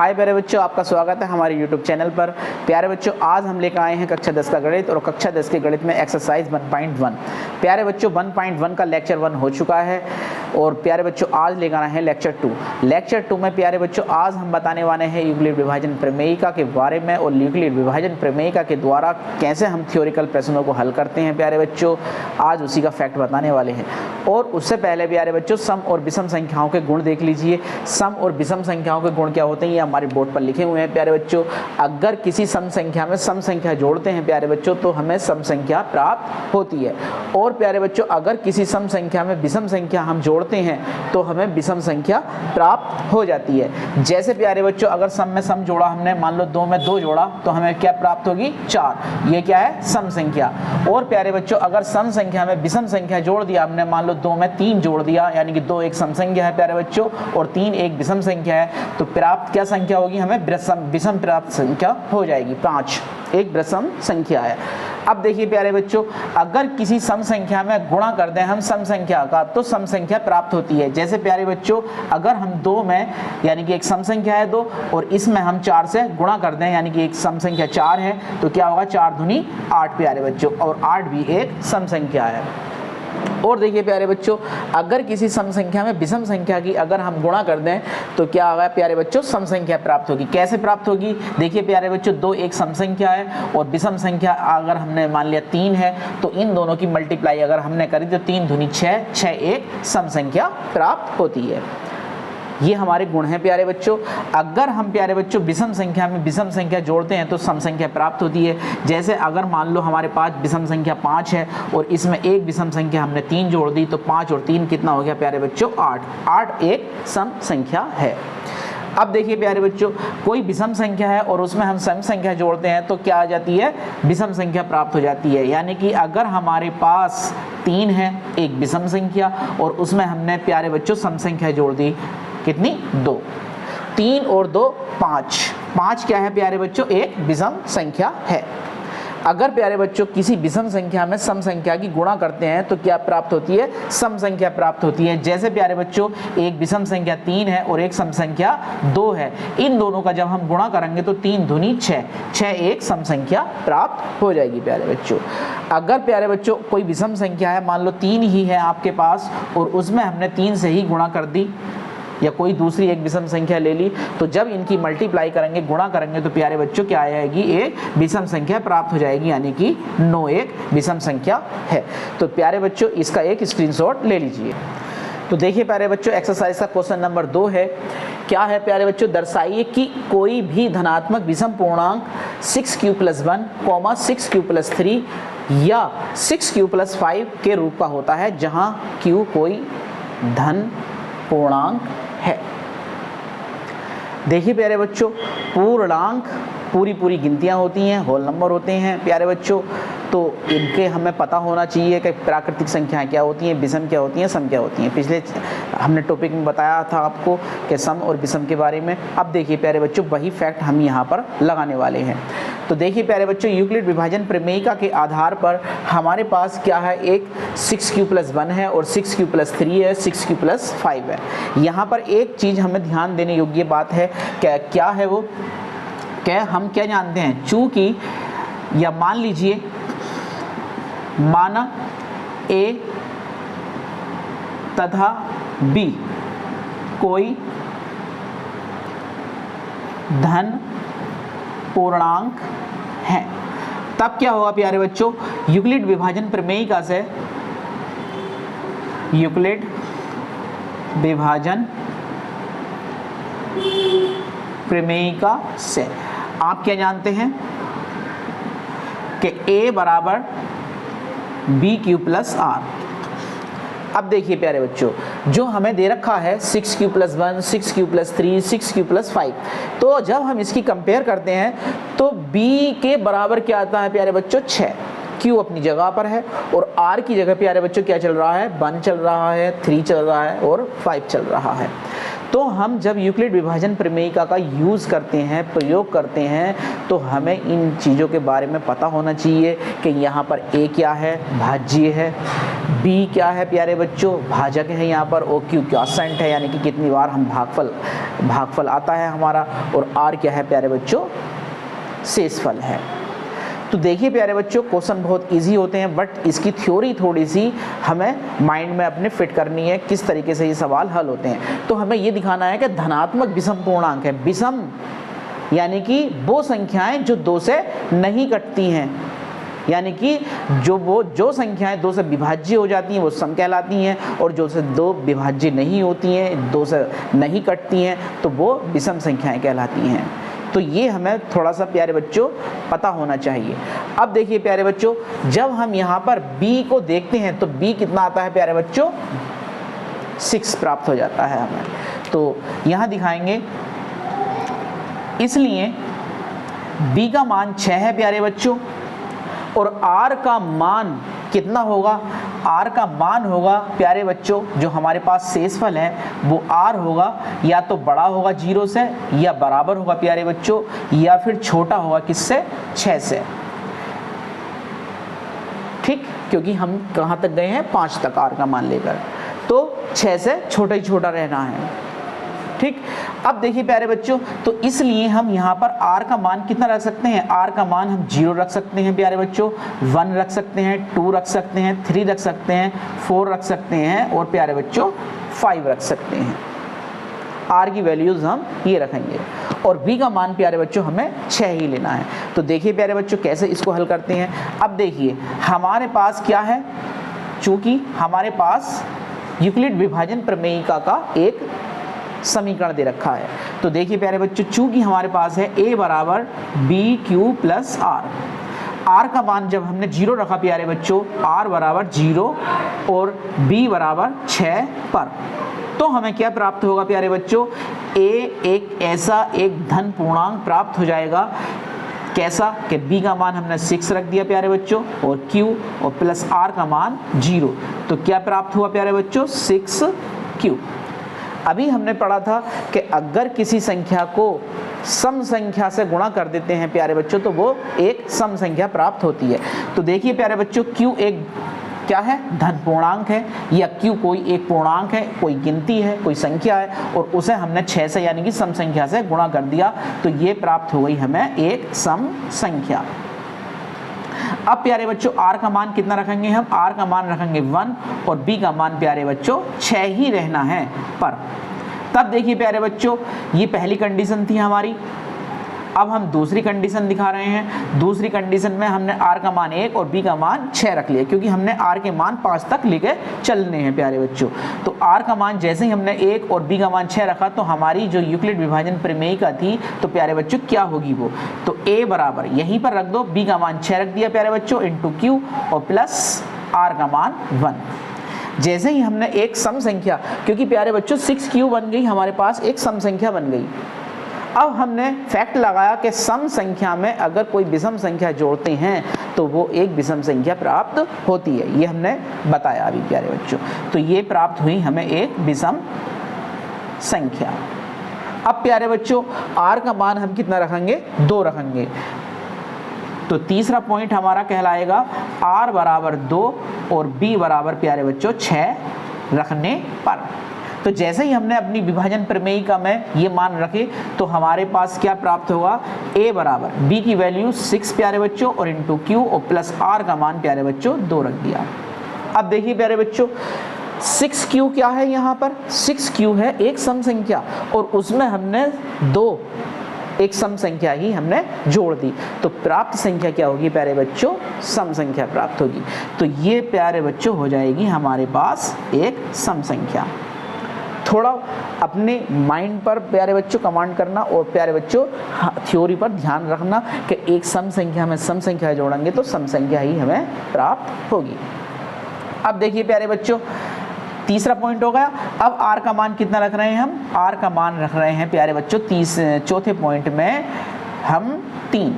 हाय प्यारे बच्चों, आपका स्वागत है हमारे YouTube चैनल पर। प्यारे बच्चों, आज हम लेकर आए हैं कक्षा 10 का गणित और कक्षा 10 के गणित में एक्सरसाइज 1.1। प्यारे बच्चों, 1.1 का लेक्चर 1 हो चुका है और प्यारे बच्चों आज लेकर आए हैं लेक्चर 2। लेक्चर 2 में प्यारे बच्चों आज हम बताने वाले हैं यूक्लिड विभाजन प्रमेयिका के बारे में और यूक्लिड विभाजन प्रमेयिका के द्वारा कैसे हम थ्योरिकल प्रश्नों को हल करते हैं। प्यारे बच्चों आज उसी का फैक्ट बताने वाले हैं। और उससे पहले प्यारे बच्चों सम और विषम संख्याओं के गुण देख लीजिए। सम और विषम संख्याओं के गुण क्या होते हैं ये हमारे बोर्ड पर लिखे हुए हैं। प्यारे बच्चों, अगर किसी सम संख्या में सम संख्या जोड़ते हैं प्यारे बच्चों तो हमें सम संख्या प्राप्त होती है। और प्यारे बच्चों अगर किसी सम संख्या में विषम संख्या हम जोड़ते हैं तो हमें विषम संख्या प्राप्त हो जाती है। जैसे प्यारे बच्चों अगर सम में सम जोड़ा हमने, मान लो 2 में 2 जोड़ा तो हमें क्या प्राप्त होगी 4। ये क्या है सम संख्या। और प्यारे बच्चों अगर सम संख्या में विषम संख्या जोड़ दिया हमने, मान लो 2 में 3 जोड़ दिया, यानी कि 2 एक सम संख्या है प्यारे बच्चों और 3 एक विषम संख्या है, तो प्राप्त क्या संख्या होगी हमें विषम प्राप्त संख्या हो जाएगी। 5 एक विषम संख्या है। अब देखिए प्यारे बच्चों अगर किसी सम संख्या में गुणा कर दें हम सम संख्या का तो सम संख्या प्राप्त होती है। जैसे प्यारे बच्चों अगर हम 2 में, यानी कि एक सम संख्या है 2 और इसमें हम 4 से गुणा कर दें, यानी कि एक सम संख्या 4 है, तो क्या होगा 4 दूनी 8 प्यारे बच्चों, और 8 भी एक सम संख्या है। और देखिए प्यारे बच्चों अगर किसी सम संख्या में विषम संख्या की अगर हम गुणा कर दें तो क्या होगा प्यारे बच्चों सम संख्या प्राप्त होगी। कैसे प्राप्त होगी देखिए प्यारे बच्चों 2 एक सम संख्या है और विषम संख्या अगर हमने मान लिया 3 है तो इन दोनों की मल्टीप्लाई अगर हमने करी तो 3 दूनी 6, 6 एक सम संख्या प्राप्त होती है। ये हमारे गुण हैं प्यारे बच्चों। अगर हम प्यारे बच्चों विषम संख्या में विषम संख्या जोड़ते हैं तो सम संख्या प्राप्त होती है। जैसे अगर मान लो हमारे पास विषम संख्या 5 है और इसमें एक विषम संख्या हमने 3 जोड़ दी तो 5 और 3 कितना हो गया प्यारे बच्चों 8। 8 एक सम संख्या है। अब देखिए प्यारे बच्चों कोई विषम संख्या है और उसमें हम सम संख्या जोड़ते हैं तो क्या आ जाती है विषम संख्या प्राप्त हो जाती है। यानी कि अगर हमारे पास 3 है एक विषम संख्या और उसमें हमने प्यारे बच्चों सम संख्या जोड़ दी, कितनी 2, 3 और 2 5। 5 क्या है प्यारे बच्चों एक विषम संख्या है। अगर प्यारे बच्चों किसी विषम संख्या में सम संख्या की गुणा करते हैं तो क्या प्राप्त होती है सम संख्या प्राप्त होती है। जैसे प्यारे बच्चों एक विषम संख्या 3 है और एक सम संख्या 2 है, इन दोनों का जब हम गुणा करेंगे तो 3 दूनी 6, 6 एक सम संख्या प्राप्त हो जाएगी प्यारे बच्चों। अगर प्यारे बच्चों कोई विषम संख्या है, मान लो 3 ही है आपके पास और उसमें हमने 3 से ही गुणा कर दी या कोई दूसरी एक विषम संख्या ले ली, तो जब इनकी मल्टीप्लाई करेंगे गुणा करेंगे तो प्यारे बच्चों क्या आएगी एक विषम संख्या प्राप्त हो जाएगी, यानी कि 9 एक विषम संख्या है। तो प्यारे बच्चों इसका एक स्क्रीनशॉट ले लीजिए। तो देखिए प्यारे बच्चों एक्सरसाइज का क्वेश्चन नंबर 2 है। क्या है प्यारे बच्चों दर्शाइए कि कोई भी धनात्मक विषम पूर्णांक 6q + 1, 6q + 3 या 6q + 5 के रूप का होता है जहां q कोई धन पूर्णांक है। देखिए प्यारे बच्चों पूर्णांक पूरी गिनतियां होती हैं, होल नंबर होते हैं प्यारे बच्चों, तो इनके हमें पता होना चाहिए कि प्राकृतिक संख्याएं क्या होती हैं, विषम क्या होती हैं, सम क्या होती हैं। पिछले हमने टॉपिक में बताया था आपको कि सम और विषम के बारे में। अब देखिए प्यारे बच्चों वही फैक्ट हम यहाँ पर लगाने वाले हैं। तो देखिए प्यारे बच्चों यूक्लिड विभाजन प्रमेयिका के आधार पर हमारे पास क्या है एक 6q + 1 है और 6q + 3 है, 6q + 5 है। यहाँ पर एक चीज़ हमें ध्यान देने योग्य बात है क्या है वो क्या हम क्या जानते हैं, चूँकि या मान लीजिए माना A तथा B कोई धन पूर्णांक है, तब क्या होगा प्यारे बच्चों यूक्लिड विभाजन प्रमेयिका से, यूक्लिड विभाजन प्रमेयिका से आप क्या जानते हैं कि A बराबर BQ + R। अब देखिए प्यारे बच्चों जो हमें दे रखा है 6q + 1, 6q + 3, 6q + 5, तो जब हम इसकी कंपेयर करते हैं तो B के बराबर क्या आता है प्यारे बच्चों 6। Q अपनी जगह पर है और R की जगह प्यारे बच्चों क्या चल रहा है 1 चल रहा है, 3 चल रहा है और 5 चल रहा है। तो हम जब यूक्लिड विभाजन प्रमेयिका का यूज़ करते हैं, प्रयोग करते हैं, तो हमें इन चीज़ों के बारे में पता होना चाहिए कि यहाँ पर A क्या है भाज्य है, बी क्या है प्यारे बच्चों, भाजक है यहाँ पर, ओ क्यू क्वोशिएंट है यानी कि कितनी बार हम भागफल आता है हमारा, और आर क्या है प्यारे बच्चों, शेषफल है। तो देखिए प्यारे बच्चों क्वेश्चन बहुत इजी होते हैं, बट इसकी थ्योरी थोड़ी सी हमें माइंड में अपने फिट करनी है, किस तरीके से ये सवाल हल होते हैं। तो हमें ये दिखाना है कि धनात्मक विषम पूर्णांक है, विषम यानी कि वो संख्याएं जो 2 से नहीं कटती हैं, यानी कि जो संख्याएं 2 से विभाज्य हो जाती हैं वो सम कहलाती हैं, और जो से 2 विभाज्य नहीं होती हैं, 2 से नहीं कटती हैं, तो वो विषम संख्याएं कहलाती हैं। तो ये हमें थोड़ा सा प्यारे बच्चों पता होना चाहिए। अब देखिए प्यारे बच्चों, जब हम यहाँ पर b को देखते हैं तो b कितना आता है प्यारे बच्चों, 6 प्राप्त हो जाता है हमें। तो यहाँ दिखाएंगे, इसलिए b का मान 6 है प्यारे बच्चों, और r का मान कितना होगा, r का मान होगा प्यारे बच्चों, जो हमारे पास शेषफल है वो r होगा, या तो बड़ा होगा 0 से, या बराबर होगा प्यारे बच्चों, या फिर छोटा होगा किससे, 6 से। ठीक, क्योंकि हम कहाँ तक गए हैं, 5 तक r का मान लेकर, तो 6 से छोटा ही छोटा रहना है। ठीक, अब देखिए प्यारे बच्चों, तो इसलिए हम यहाँ पर r का मान कितना रख सकते हैं, r का मान हम 0 रख सकते हैं प्यारे बच्चों, 1 रख सकते हैं, 2 रख सकते हैं, 3 रख सकते हैं, 4 रख सकते हैं, और प्यारे बच्चों 5 रख सकते हैं। r की वैल्यूज हम ये रखेंगे, और b का मान प्यारे बच्चों हमें 6 ही लेना है। तो देखिए प्यारे बच्चों कैसे इसको हल करते हैं। अब देखिए हमारे पास क्या है, चूंकि हमारे पास यूक्लिड विभाजन प्रमेयिका का एक समीकरण दे रखा है, तो देखिए प्यारे बच्चों, चूंकि हमारे पास है a बराबर बी क्यू प्लस r का मान जब हमने 0 रखा प्यारे बच्चों, r बराबर 0 और b बराबर 6 पर, तो हमें क्या प्राप्त होगा प्यारे बच्चों, a एक ऐसा एक धन पूर्णांक प्राप्त हो जाएगा, कैसा कि b का मान हमने 6 रख दिया प्यारे बच्चों, और q और प्लस r का मान 0, तो क्या प्राप्त हुआ प्यारे बच्चों, 6q। अभी हमने पढ़ा था कि अगर किसी संख्या को सम संख्या से गुणा कर देते हैं प्यारे बच्चों, तो वो एक सम संख्या प्राप्त होती है। तो देखिए प्यारे बच्चों, q एक क्या है, धन पूर्णांक है, या q कोई एक पूर्णांक है, कोई गिनती है, कोई संख्या है, और उसे हमने 6 से यानी कि सम संख्या से गुणा कर दिया, तो ये प्राप्त हो गई हमें एक सम संख्या। अब प्यारे बच्चों r का मान कितना रखेंगे हम, r का मान रखेंगे 1, और b का मान प्यारे बच्चों 6 ही रहना है पर। तब देखिए प्यारे बच्चों, ये पहली कंडीशन थी हमारी। अब हम दूसरी कंडीशन दिखा रहे हैं। दूसरी कंडीशन में हमने r का मान 1 और b का मान 6 रख लिया, क्योंकि हमने r के मान 5 तक लेके चलने हैं प्यारे बच्चों। तो r का मान जैसे ही हमने 1 और b का मान 6 रखा, तो हमारी जो यूक्लिड विभाजन प्रमेयिका थी, तो प्यारे बच्चों क्या होगी वो, तो a बराबर यहीं पर रख दो, b का मान 6 रख दिया प्यारे बच्चों, इंटू q और प्लस r का मान 1। जैसे ही हमने एक सम संख्या, क्योंकि प्यारे बच्चों 6q बन गई हमारे पास, एक सम संख्या बन गई। अब हमने फैक्ट लगाया कि सम संख्या में अगर कोई विषम संख्या जोड़ते हैं तो वो एक विषम संख्या प्राप्त होती है, ये हमने बताया अभी प्यारे बच्चों। तो ये प्राप्त हुई हमें एक विषम संख्या। अब प्यारे बच्चों r का मान हम कितना रखेंगे, 2 रखेंगे। तो तीसरा पॉइंट हमारा कहलाएगा r बराबर 2 और b बराबर प्यारे बच्चों 6 रखने पर। तो जैसे ही हमने अपनी विभाजन प्रमेयिका में ये मान रखे, तो हमारे पास क्या प्राप्त होगा, a बराबर b की वैल्यू 6 प्यारे बच्चों और इंटू q और प्लस r का मान प्यारे बच्चों 2 रख दिया। अब देखिए प्यारे बच्चों 6q क्या है, यहाँ पर 6q है एक सम संख्या, और उसमें हमने 2 एक सम संख्या ही हमने जोड़ दी, तो प्राप्त संख्या क्या होगी प्यारे बच्चों, सम संख्या प्राप्त होगी। तो ये प्यारे बच्चों हो जाएगी हमारे पास एक सम संख्या। थोड़ा अपने माइंड पर प्यारे बच्चों कमांड करना, और प्यारे बच्चों थ्योरी पर ध्यान रखना कि एक सम संख्या में सम संख्या जोड़ेंगे तो सम संख्या ही हमें प्राप्त होगी। अब देखिए प्यारे बच्चों तीसरा पॉइंट हो गया। अब r का मान कितना रख रहे हैं हम, r का मान रख रहे हैं प्यारे बच्चों चौथे पॉइंट में हम 3,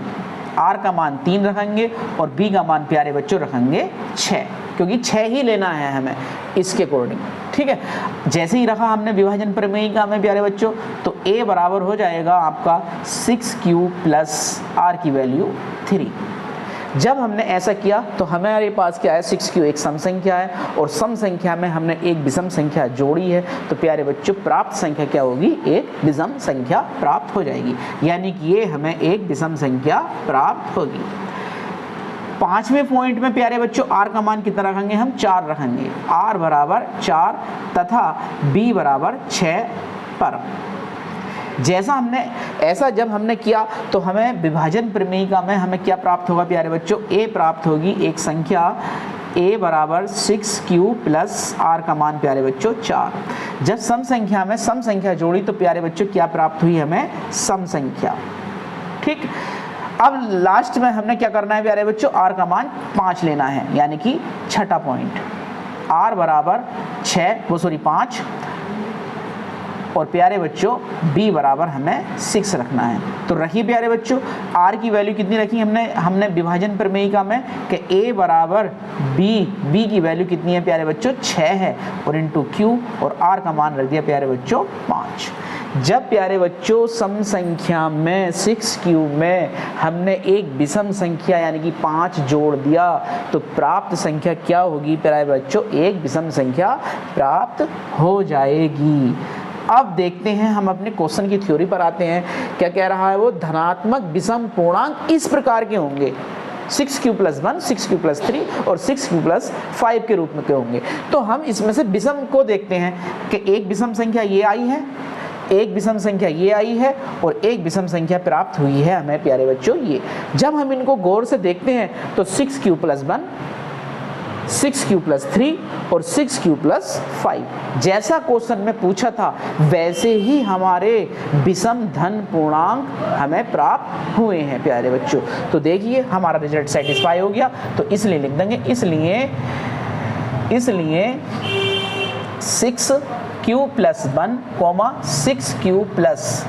r का मान 3 रखेंगे और b का मान प्यारे बच्चों रखेंगे 6, क्योंकि 6 ही लेना है हमें इसके अकॉर्डिंग। ठीक है, जैसे ही रखा हमने विभाजन प्रमेयिका में प्यारे बच्चों, तो a बराबर हो जाएगा आपका 6q प्लस r की वैल्यू 3। जब हमने ऐसा किया तो हमारे पास क्या है, 6q एक सम संख्या है और सम संख्या में हमने एक विषम संख्या जोड़ी है, तो प्यारे बच्चों प्राप्त संख्या क्या होगी, एक विषम संख्या प्राप्त हो जाएगी, यानी कि ये हमें एक विषम संख्या प्राप्त होगी। 5वें पॉइंट में प्यारे बच्चों r का मान कितना रखेंगे, हम 4 रखेंगे, r बराबर 4 तथा b बराबर 6 पर। जैसा हमने ऐसा जब हमने किया तो हमें विभाजन प्रमेयिका में हमें क्या प्राप्त होगा प्यारे बच्चों, a प्राप्त होगी एक संख्या a बराबर 6q प्लस r का मान प्यारे बच्चों 4। जब सम संख्या में सम संख्या जोड़ी तो प्यारे बच्चों क्या प्राप्त हुई, हमें सम संख्या। ठीक, अब लास्ट में हमने क्या करना है प्यारे बच्चों, r का मान 5 लेना है, यानी कि छठा पॉइंट r बराबर 5 और प्यारे बच्चों b बराबर हमें 6 रखना है। तो रही प्यारे बच्चों r की वैल्यू कितनी रखी हमने विभाजन प्रमेयिका में कि a बराबर b की वैल्यू कितनी है प्यारे बच्चों, 6 है, और इंटू q और r का मान रख दिया प्यारे बच्चों 5। जब प्यारे बच्चों सम संख्या में 6q में हमने एक विषम संख्या यानी कि 5 जोड़ दिया तो प्राप्त संख्या क्या होगी प्यारे बच्चों, एक विषम संख्या प्राप्त हो जाएगी। अब देखते हैं, हम अपने क्वेश्चन की थ्योरी पर आते हैं। क्या कह रहा है वो, धनात्मक विषम पूर्णांक इस प्रकार के होंगे, 6q प्लस 1, 6q प्लस 3 और 6q प्लस 5 के रूप में के होंगे। तो हम इसमें से विषम को देखते हैं कि एक विषम संख्या ये आई है, एक विषम संख्या ये आई है और एक विषम संख्या प्राप्त हुई है हमें प्यारे बच्चों ये। जब हम इनको गौर से देखते हैं तो 6q प्लस 1, 6q प्लस 3 और 6q प्लस 5 जैसा क्वेश्चन में पूछा था वैसे ही हमारे विषम धन पूर्णांक हमें प्राप्त हुए हैं प्यारे बच्चों। तो देखिए हमारा रिजल्ट सेटिस्फाई हो गया, तो इसलिए लिख देंगे, इसलिए 6q प्लस 1, 6q प्लस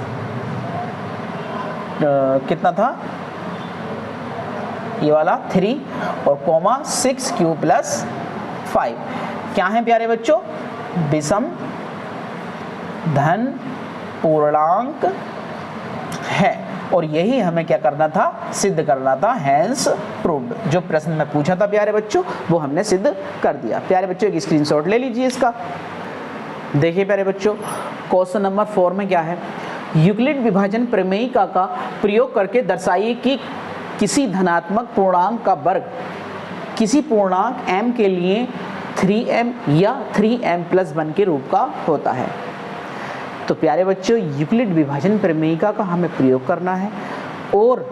कितना था ये वाला 3 और 6q प्लस 5 क्या है प्यारे बच्चों, विषम धन पूर्णांक है। और यही हमें क्या करना था, सिद्ध करना था, हैंस प्रूव्ड। जो प्रश्न में पूछा था प्यारे बच्चों वो हमने सिद्ध कर दिया। प्यारे बच्चों एक स्क्रीनशॉट ले लीजिए इसका। देखिए प्यारे बच्चों क्वेश्चन नंबर 4 में क्या है, यूक्लिड विभाजन प्रमेयिका का प्रयोग करके दर्शाइए कि किसी धनात्मक पूर्णांक का वर्ग किसी पूर्णांक m के लिए 3m या 3m प्लस 1 के रूप का होता है। तो प्यारे बच्चों यूक्लिड विभाजन प्रमेयिका का हमें प्रयोग करना है और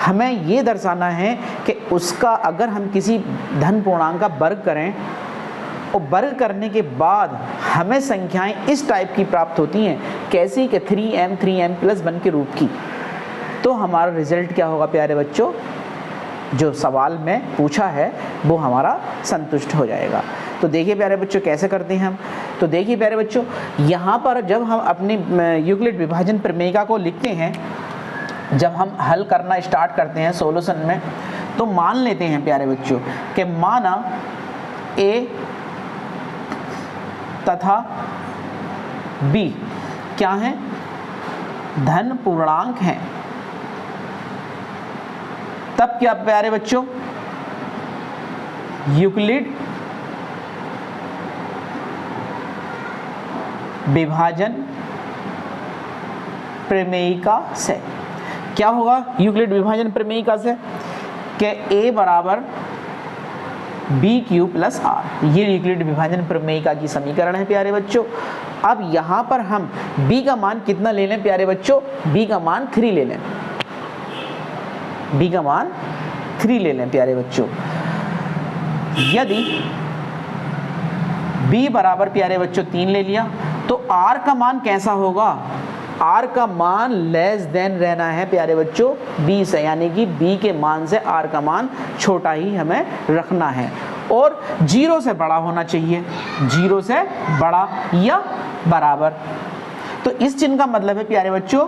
हमें ये दर्शाना है कि उसका अगर हम किसी धन पूर्णांक का वर्ग करें और वर्ग करने के बाद हमें संख्याएं इस टाइप की प्राप्त होती हैं, कैसी कि 3m प्लस 1 के रूप की, तो हमारा रिजल्ट क्या होगा प्यारे बच्चों, जो सवाल में पूछा है वो हमारा संतुष्ट हो जाएगा। तो देखिए प्यारे बच्चों कैसे करते हैं हम। तो देखिए प्यारे बच्चों यहाँ पर जब हम अपनी यूक्लिड विभाजन प्रमेयिका को लिखते हैं, जब हम हल करना स्टार्ट करते हैं सॉल्यूशन में, तो मान लेते हैं प्यारे बच्चों कि माना a तथा b क्या है, धन पूर्णांक हैं। तब क्या प्यारे बच्चों, यूक्लिड विभाजन प्रमेयिका से क्या होगा, यूक्लिड विभाजन प्रमेयिका से कि a बराबर bq प्लस r, ये यूक्लिड विभाजन प्रमेयिका की समीकरण है प्यारे बच्चों। अब यहाँ पर हम b का मान कितना ले लें प्यारे बच्चों, b का मान 3 ले लें, b का मान 3 ले लें प्यारे बच्चों। यदि b बराबर प्यारे बच्चों 3 ले लिया तो r का मान कैसा होगा, r का मान लेस देन रहना है प्यारे बच्चों b से, यानी कि b के मान से r का मान छोटा ही हमें रखना है और 0 से बड़ा होना चाहिए, 0 से बड़ा या बराबर। तो इस चिन्ह का मतलब है प्यारे बच्चों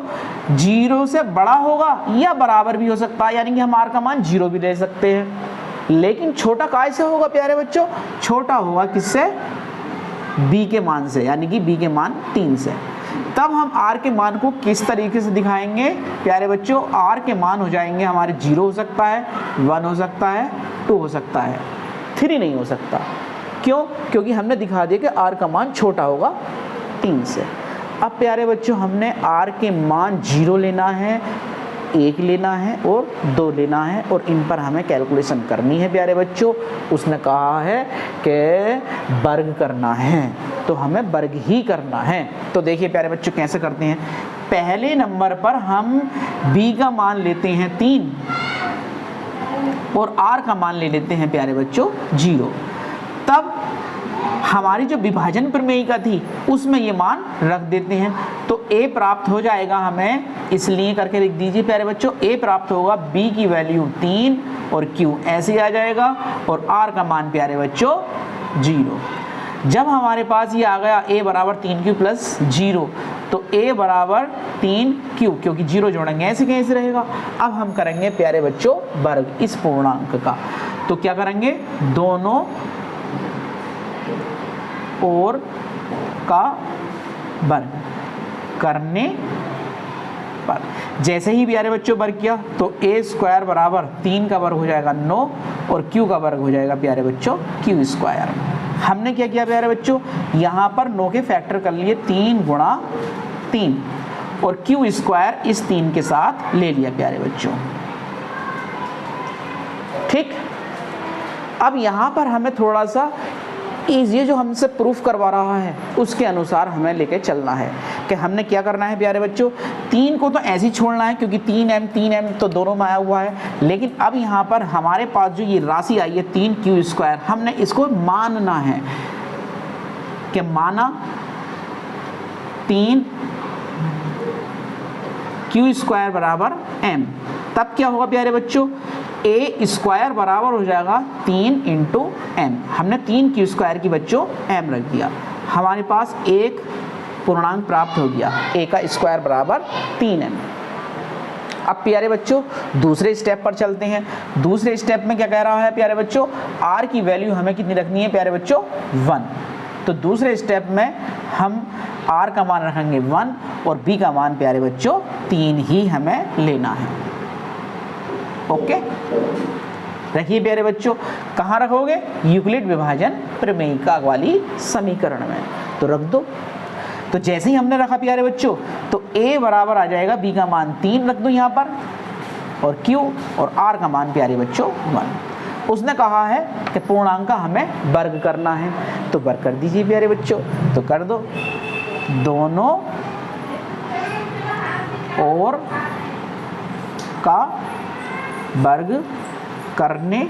0 से बड़ा होगा या बराबर भी हो सकता है, यानी कि हम r का मान 0 भी ले सकते हैं। लेकिन छोटा काय से होगा प्यारे बच्चों, छोटा होगा किससे, b के मान से, यानी कि b के मान 3 से। तब हम r के मान को किस तरीके से दिखाएंगे प्यारे बच्चों? r के मान हो जाएंगे हमारे 0 हो सकता है, 1 हो सकता है, 2 हो सकता है, 3 नहीं हो सकता। क्यों? क्योंकि हमने दिखा दिया कि r का मान छोटा होगा 3 से। अब प्यारे बच्चों हमने r के मान 0 लेना है, 1 लेना है और 2 लेना है और इन पर हमें कैलकुलेशन करनी है प्यारे बच्चों। उसने कहा है कि वर्ग करना है, तो हमें वर्ग ही करना है। तो देखिए प्यारे बच्चों कैसे करते हैं। पहले नंबर पर हम b का मान लेते हैं 3 और r का मान ले लेते हैं प्यारे बच्चों 0। तब हमारी जो विभाजन प्रमेयिका थी उसमें ये मान रख देते हैं, तो a प्राप्त हो जाएगा हमें, इसलिए करके लिख दीजिए प्यारे बच्चों। a प्राप्त होगा b की वैल्यू 3 और q ऐसे आ जाएगा और r का मान प्यारे बच्चों 0। जब हमारे पास ये आ गया a बराबर 3q प्लस 0, तो a बराबर 3q, क्योंकि 0 जोड़ेंगे ऐसे कैसे रहेगा। अब हम करेंगे प्यारे बच्चों वर्ग इस पूर्णांक का। तो क्या करेंगे? दोनों और का वर्ग करने पर जैसे ही प्यारे बच्चों वर्ग किया तो a स्क्वायर बराबर 3 का वर्ग हो जाएगा 9 और q का वर्ग हो जाएगा प्यारे बच्चों q स्क्वायर। हमने क्या किया प्यारे बच्चों? यहाँ पर 9 के फैक्टर कर लिए 3 गुणा 3 और q स्क्वायर इस 3 के साथ ले लिया प्यारे बच्चों। ठीक, अब यहाँ पर हमें थोड़ा सा ये जो हमसे प्रूफ करवा रहा है उसके अनुसार हमें लेके चलना है कि हमने क्या करना है प्यारे बच्चों। 3 को तो ऐसे ही छोड़ना है क्योंकि 3m तो दोनों में आया हुआ है, लेकिन अब यहाँ पर हमारे पास जो ये राशि आई है 3q स्क्वायर, हमने इसको मानना है कि माना 3q स्क्वायर बराबर m। तब क्या होगा प्यारे बच्चों? a स्क्वायर बराबर हो जाएगा 3 इंटू m। हमने 3q स्क्वायर की बच्चों m रख दिया, हमारे पास एक पूर्णांक प्राप्त हो गया, a का स्क्वायर बराबर 3m। अब प्यारे बच्चों दूसरे स्टेप पर चलते हैं। दूसरे स्टेप में क्या कह रहा है प्यारे बच्चों? r की वैल्यू हमें कितनी रखनी है प्यारे बच्चों? 1। तो दूसरे स्टेप में हम r का मान रखेंगे 1 और b का मान प्यारे बच्चों 3 ही हमें लेना है। ओके, रखिए प्यारे बच्चों। कहाँ रखोगे? यूक्लिड विभाजन प्रमेयिका वाली समीकरण में, तो रख दो। तो जैसे ही हमने रखा प्यारे बच्चों तो a बराबर आ जाएगा b का मान 3 रख दो यहाँ पर और q और r का मान प्यारे बच्चों 1। उसने कहा है कि पूर्णांक का हमें वर्ग करना है, तो वर्ग कर दीजिए प्यारे बच्चों। तो कर दो, दोनों और का वर्ग करने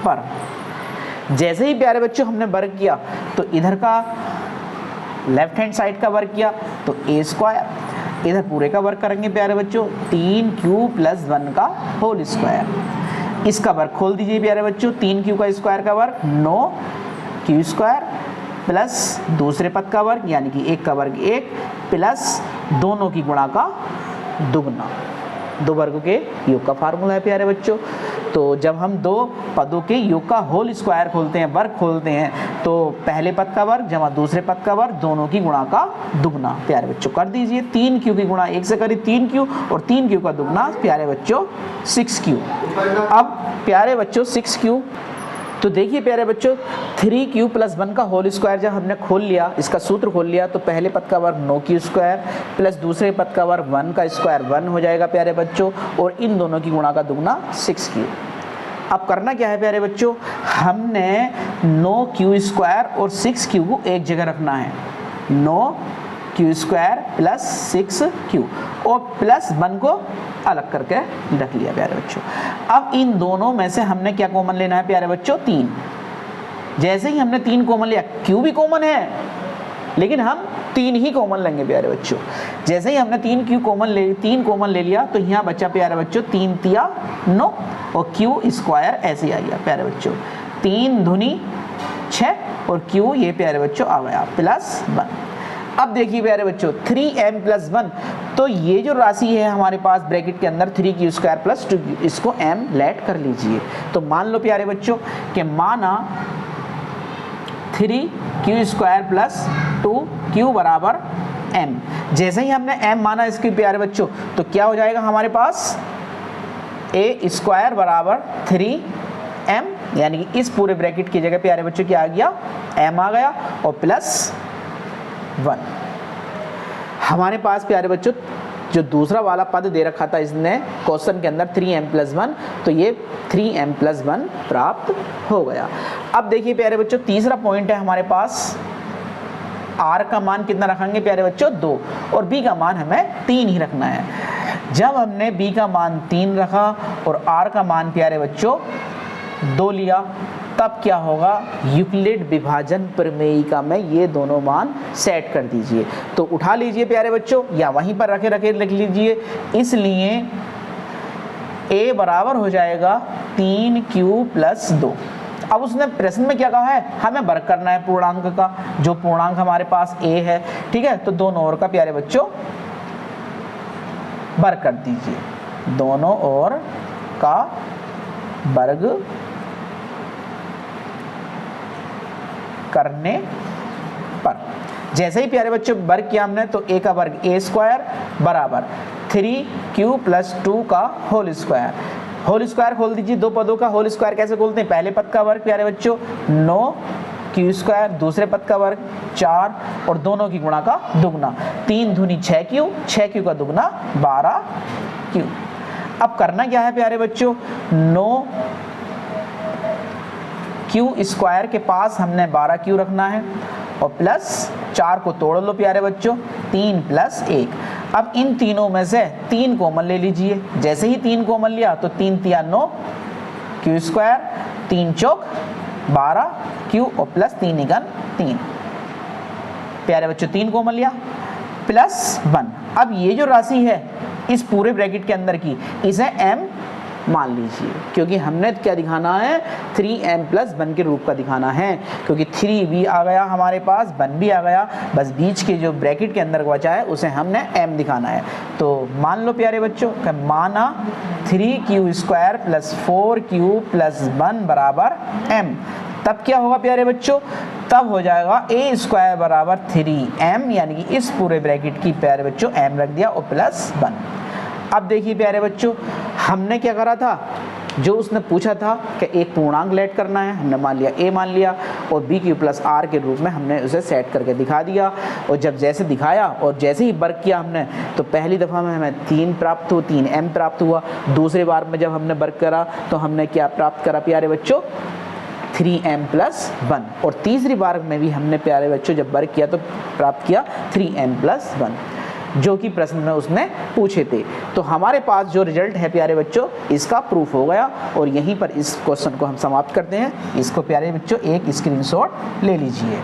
पर जैसे ही प्यारे बच्चों हमने वर्ग किया तो इधर का लेफ्ट हैंड साइड का वर्ग किया तो a स्क्वायर, इधर पूरे का वर्ग करेंगे प्यारे बच्चों 3q प्लस 1 का होल स्क्वायर। इसका वर्ग खोल दीजिए प्यारे बच्चों, 3q का स्क्वायर का वर्ग 9q स्क्वायर प्लस दूसरे पद का वर्ग यानी कि 1 का वर्ग 1 प्लस दोनों की गुणा का दुगना। दो वर्गों के योग का फार्मूला है प्यारे बच्चों। तो जब हम दो पदों के योग का होल स्क्वायर खोलते हैं, वर्ग खोलते हैं, तो पहले पद का वर्ग जमा दूसरे पद का वर्ग दोनों की गुणा का दुगना प्यारे बच्चों कर दीजिए। 3q की गुणा 1 से करी 3q और 3q का दुगना प्यारे बच्चों 6q। अब प्यारे बच्चों 6q, तो देखिए प्यारे बच्चों 3q प्लस 1 का होल स्क्वायर जब हमने खोल लिया, इसका सूत्र खोल लिया, तो पहले पद का वर्ग 9q स्क्वायर प्लस दूसरे पद का वर्ग 1 का स्क्वायर 1 हो जाएगा प्यारे बच्चों और इन दोनों की गुणा का दुगना 6q। अब करना क्या है प्यारे बच्चों? हमने 9q स्क्वायर और 6q को एक जगह रखना है। 9q स्क्वायर प्लस 6q और प्लस 1 को अलग करके रख लिया प्यारे बच्चों। अब इन दोनों में से हमने क्या कॉमन लेना है प्यारे बच्चों? 3। जैसे ही हमने 3 कॉमन लिया, q भी कॉमन है लेकिन हम 3 ही कॉमन लेंगे प्यारे बच्चों। जैसे ही हमने 3 कॉमन ले लिया तो यहाँ बचा प्यारे बच्चों 3 तिया 9 और q स्क्वायर ऐसे ही आ गया प्यारे बच्चों 3 दूनी 6 और q ये प्यारे बच्चों आ गया प्लस 1। अब देखिए प्यारे बच्चों 3m प्लस 1, तो ये जो राशि है हमारे पास ब्रैकेट के अंदर 3q स्क्वायर प्लस 2q, इसको m लेट कर लीजिए। तो मान लो प्यारे बच्चों कि माना 3q स्क्वायर प्लस 2q बराबर m। जैसे ही हमने m माना इसके प्यारे बच्चों, तो क्या हो जाएगा हमारे पास a स्क्वायर बराबर 3m, यानी कि इस पूरे ब्रैकेट की जगह प्यारे बच्चों क्या आ गया, m आ गया और प्लस 1। हमारे पास प्यारे बच्चों जो दूसरा वाला पद दे रखा था इसने क्वेश्चन के अंदर 3m+1, तो ये 3m+1 प्राप्त हो गया। अब देखिए प्यारे बच्चों तीसरा पॉइंट है हमारे पास, r का मान कितना रखेंगे प्यारे बच्चों, 2, और b का मान हमें 3 ही रखना है। जब हमने b का मान 3 रखा और r का मान प्यारे बच्चों 2 लिया, तब क्या होगा, यूक्लिड विभाजन प्रमेयिका में ये दोनों मान सेट कर दीजिए। तो उठा लीजिए प्यारे बच्चों या वहीं पर रखे लिख लीजिए। इसलिए a बराबर हो जाएगा 3q + 2। अब उसने प्रश्न में क्या कहा है, हमें वर्ग करना है पूर्णांक का, जो पूर्णांक हमारे पास a है, ठीक है। तो दोनों ओर का प्यारे बच्चों वर्ग कर दीजिए, दोनों ओर का वर्ग करने पर जैसे ही प्यारे बच्चों वर्ग किया हमने, तो a का वर्ग a² बराबर 3q + 2 का होल स्क्वायर। होल स्क्वायर खोल दीजिए, दो पदों का होल स्क्वायर कैसे खोलते हैं, पहले पद का वर्ग प्यारे बच्चों 9q², दूसरे पद का वर्ग 4 और दोनों की गुणा का दुगना, 3 दूनी 6q, 6q का दुगना 12q। अब करना क्या है प्यारे बच्चों, 9q² के पास हमने 12q रखना है और प्लस 4 को तोड़ लो प्यारे बच्चों, 3 + 1। अब इन तीनों में से 3 कॉमन ले लीजिए। जैसे ही 3 कॉमन लिया तो 3 × 3 = 9 q², 3 × 4 = 12 q और प्लस 3 × 3 प्यारे बच्चों 3 कॉमन लिया +1। अब ये जो राशि है इस पूरे ब्रैकेट के अंदर की, इसे m मान लीजिए, क्योंकि हमने क्या दिखाना है, 3m+1 के रूप का दिखाना है, क्योंकि 3 भी आ गया हमारे पास, 1 भी आ गया, बस बीच के जो ब्रैकेट के अंदर बचा है उसे हमने m दिखाना है। तो मान लो प्यारे बच्चों कि माना 3q² + 4q + 1 बराबर m, तब क्या होगा प्यारे बच्चों, तब हो जाएगा a² बराबर 3m, यानी कि इस पूरे ब्रैकेट की प्यारे बच्चों m रख दिया और +1। अब देखिए प्यारे बच्चों हमने क्या करा था, जो उसने पूछा था कि एक पूर्णांक लेट करना है, हमने मान लिया a मान लिया और bq + r के रूप में हमने उसे सेट करके दिखा दिया। और जब जैसे दिखाया और जैसे ही वर्ग किया हमने, तो पहली दफ़ा में हमें 3 प्राप्त हुआ, 3m प्राप्त हुआ। दूसरी बार में जब हमने वर्ग करा तो हमने क्या प्राप्त करा प्यारे बच्चों, 3m+1। और तीसरी बार में भी हमने प्यारे बच्चों जब वर्ग किया तो प्राप्त किया 3m+1, जो कि प्रश्न में उसने पूछे थे। तो हमारे पास जो रिजल्ट है प्यारे बच्चों, इसका प्रूफ हो गया और यहीं पर इस क्वेश्चन को हम समाप्त करते हैं। इसको प्यारे बच्चों एक स्क्रीनशॉट ले लीजिए।